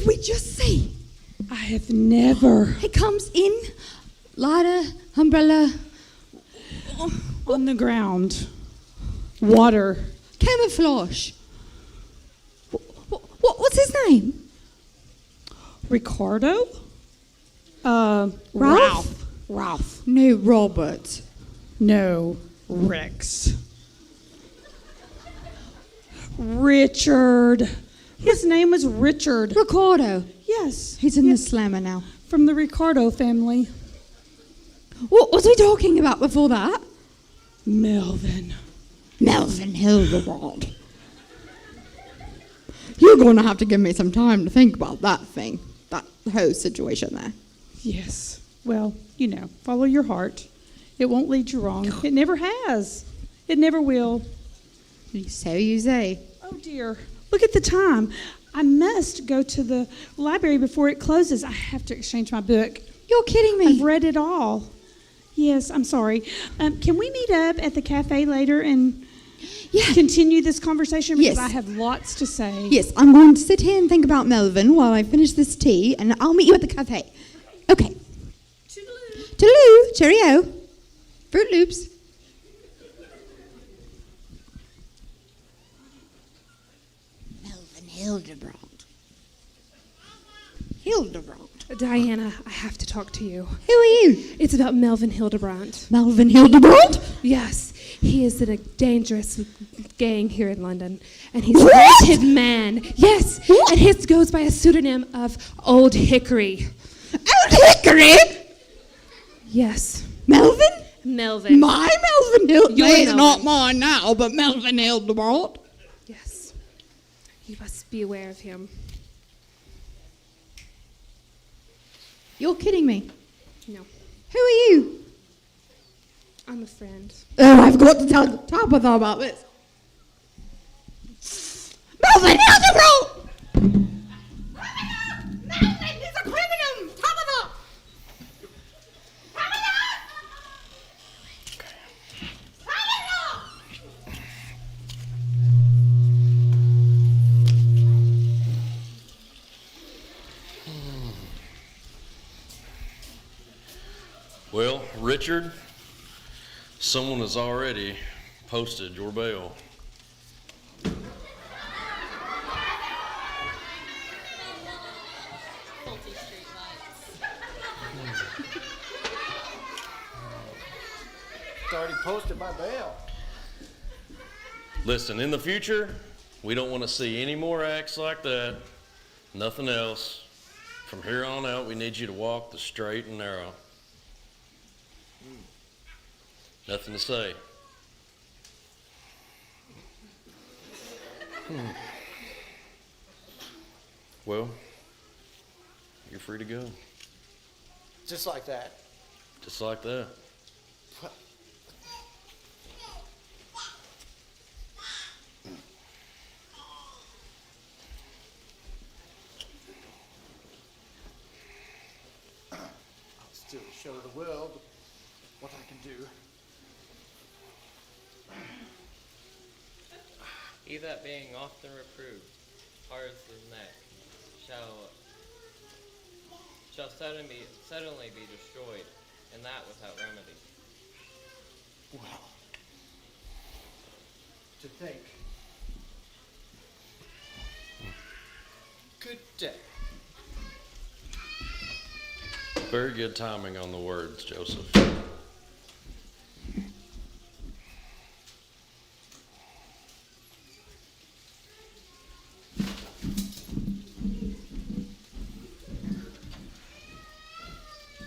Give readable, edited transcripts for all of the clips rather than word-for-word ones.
did we just see? I have never. He comes in, lighter, umbrella. On the ground. Water. Camouflage. What's his name? Ricardo? Ralph? Ralph. No, Robert. No, Rex. Richard. His name was Richard. Ricardo. Yes. He's in the slammer now. From the Ricardo family. What was we talking about before that? Melvin. Melvin Hildebrand. You're going to have to give me some time to think about that thing. That whole situation there. Yes. Well, follow your heart. It won't lead you wrong. It never has. It never will. So you say. Oh, dear. Look at the time. I must go to the library before it closes. I have to exchange my book. You're kidding me. I've read it all. Yes, I'm sorry. Can we meet up at the cafe later and continue this conversation? Because I have lots to say. Yes, I'm going to sit here and think about Melvin while I finish this tea, and I'll meet you at the cafe. Okay. Toodaloo. Toodaloo. Cheerio. Fruit Loops. Melvin Hildebrand. Diana, I have to talk to you. Who are you? It's about Melvin Hildebrand. Melvin Hildebrand? Yes, he is in a dangerous gang here in London, and he's a wanted man. Yes, and his goes by a pseudonym of Old Hickory. Old Hickory? Yes. Melvin? Melvin. My Melvin Hildebrand. Your Melvin. Not mine now, but Melvin Hildebrand. Yes. You must be aware of him. You're kidding me. No. Who are you? I'm a friend. Oh, I've got to tell Tabitha about this. Melvin Hildebrand! Melvin is a criminal! Tabitha! Tabitha! Tabitha! Well, Richard, someone has already posted your bail. It's already posted my bail. Listen, in the future, we don't want to see any more acts like that. Nothing else. From here on out, we need you to walk the straight and narrow. Nothing to say. Well, you're free to go. Just like that. Just like that. I'll still show the world what I can do. He that being often reproved, hard as his neck, shall suddenly be destroyed, and that without remedy. Well, to think. Good day. Very good timing on the words, Joseph.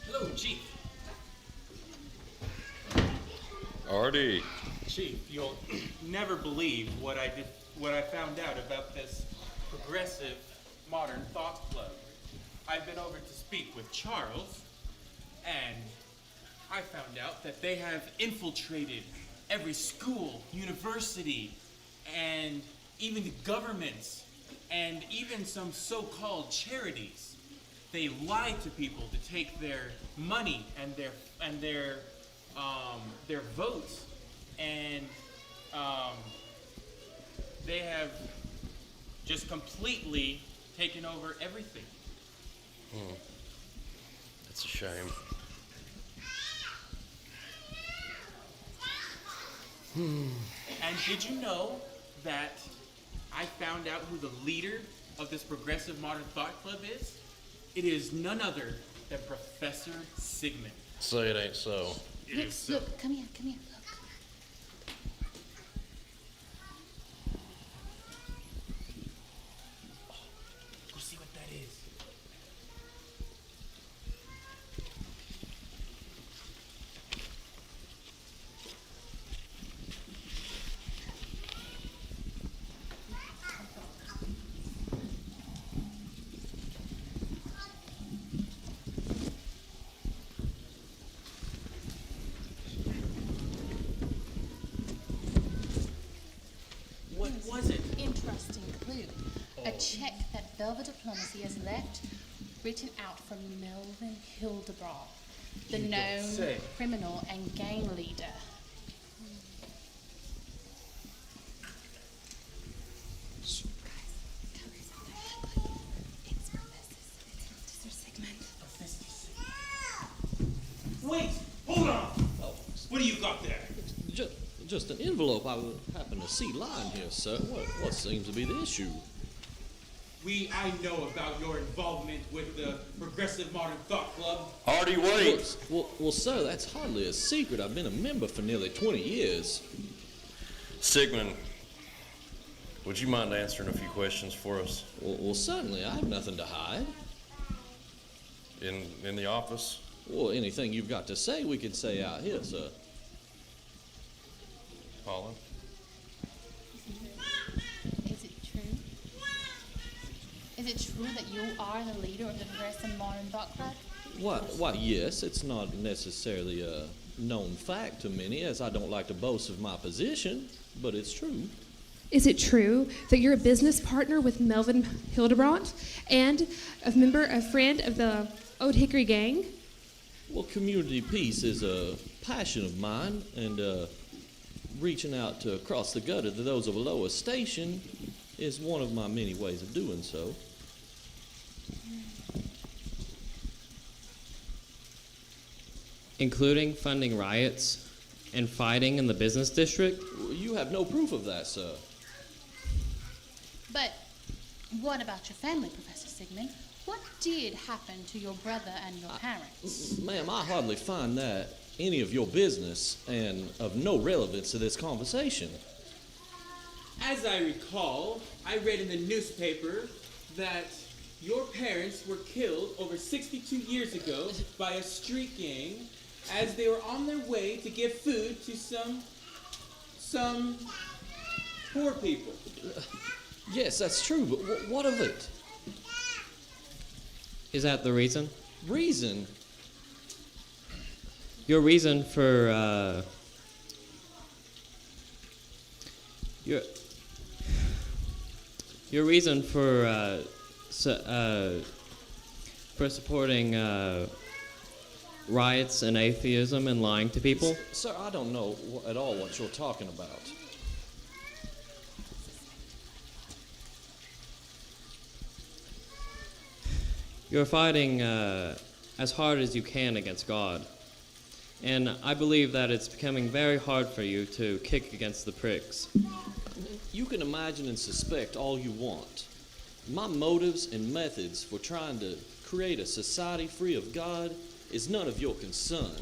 Hello, Chief. Artie. Chief, you'll never believe what I found out about this progressive modern thought club. I've been over to speak with Charles, and I found out that they have infiltrated every school, university, and even the governments, and even some so-called charities. They lie to people to take their money and their votes, and they have just completely taken over everything. It's a shame. And did you know that I found out who the leader of this progressive modern thought club is? It is none other than Professor Sigmund. Say it ain't so. It is so. Look, come here, look. Go see what that is. What was it? Interesting clue. A check that Velvet Diplomacy has left, written out from Melvin Hildebrand, the You don't known say. criminal and gang leader. Wait! Hold on! What do you got there? Just an envelope I happened to see lying here, sir. What seems to be the issue? I know about your involvement with the Progressive Modern Thought Club. Hardy, wait! Well, sir, that's hardly a secret. I've been a member for nearly 20 years. Sigmund, would you mind answering a few questions for us? Well, certainly. I have nothing to hide. In the office? Well, anything you've got to say, we could say out here, sir. Paula? Is it true? Is it true that you are the leader of the Progressive Modern Thought Club? Why, yes, it's not necessarily a known fact to many, as I don't like to boast of my position, but it's true. Is it true that you're a business partner with Melvin Hildebrand and a friend of the Old Hickory gang? Well, community peace is a passion of mine, and reaching out to across the gutter to those of a lower station is one of my many ways of doing so. Including funding riots and fighting in the business district? Well, you have no proof of that, sir. But what about your family, Professor Sigmund? What did happen to your brother and your parents? Ma'am, I hardly find that any of your business and of no relevance to this conversation. As I recall, I read in the newspaper that your parents were killed over 62 years ago by a street gang as they were on their way to give food to some poor people. Yes, that's true, but what of it? Is that the reason? Reason? Your reason for, your reason for supporting, riots and atheism and lying to people? Sir, I don't know at all what you're talking about. You're fighting as hard as you can against God. And I believe that it's becoming very hard for you to kick against the pricks. You can imagine and suspect all you want. My motives and methods for trying to create a society free of God is none of your concern.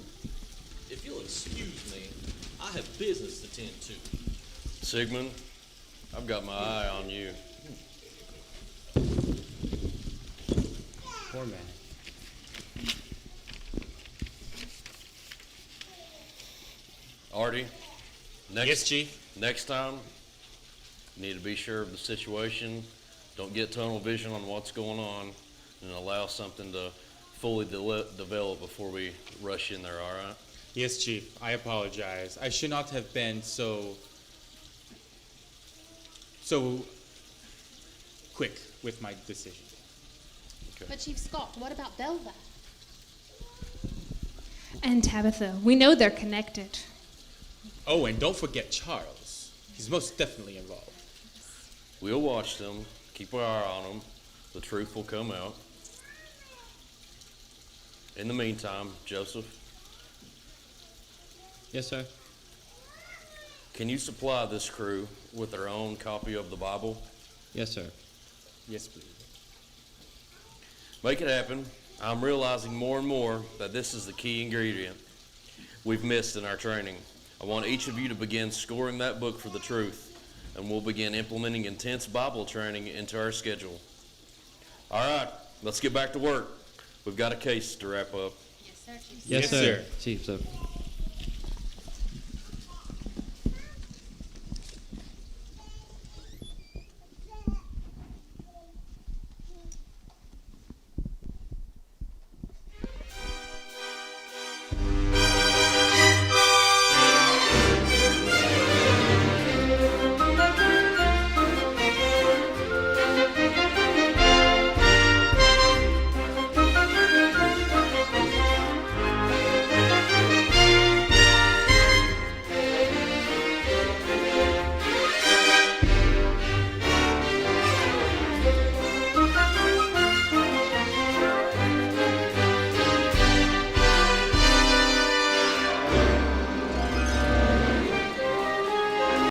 If you'll excuse me, I have business to tend to. Sigmund, I've got my eye on you. Poor man. Artie, Yes, Chief. next time, you need to be sure of the situation. Don't get tunnel vision on what's going on, and allow something to fully develop before we rush in there, all right? Yes, Chief. I apologize. I should not have been so quick with my decision. But Chief Scott, what about Belva? And Tabitha. We know they're connected. Oh, and don't forget Charles. He's most definitely involved. We'll watch them, keep our eye on them, the truth will come out. In the meantime, Joseph, Yes, sir. can you supply this crew with their own copy of the Bible? Yes, sir. Yes, please. Make it happen. I'm realizing more and more that this is the key ingredient we've missed in our training. I want each of you to begin scoring that book for the truth, and we'll begin implementing intense Bible training into our schedule. All right, let's get back to work. We've got a case to wrap up. Yes, sir, Chief. Yes, Yes, sir. sir. Chief, sir.